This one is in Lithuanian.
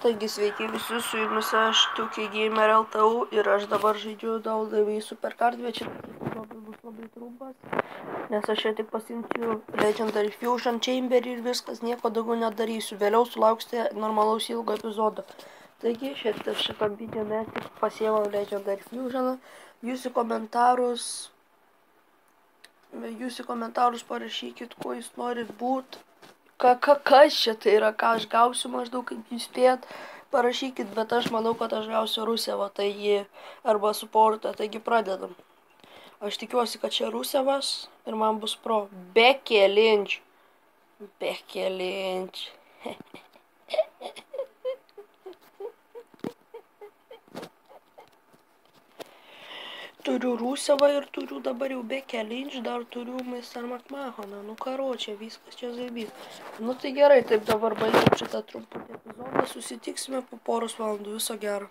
Taigi sveiki visi, su jumis aš Tuki Gamer LTU ir aš dabar žaidžiu WWE Supercard, bet šitas bus labai trumpas, nes aš čia tik pasimsiu Legendary Fusion Chamber ir viskas, nieko daugiau nedarysiu, vėliau sulauksite normalaus ilgo epizodo. Taigi šitam video mes tik pasiėmam Legendary Fusioną, jūsų komentarus parašykit, kuo jūs norit būt. Kas čia tai yra, ką aš gausiu maždaug, kaip jūs spėjat, parašykit, bet aš manau, kad aš gausiu Rusevą, taigi, arba supportą, taigi pradedam. Aš tikiuosi, kad čia Rusevas ir man bus pro. Becky Lynch. Turiu Rusevą ir turiu dabar jau Becky Lynch, dar turiu Mr. McMahoną. Nu karočią, viskas čia zaibys. Nu tai gerai, taip dabar baigiam šitą trumputį epizodą. Susitiksime po poros valandų. Viso gero.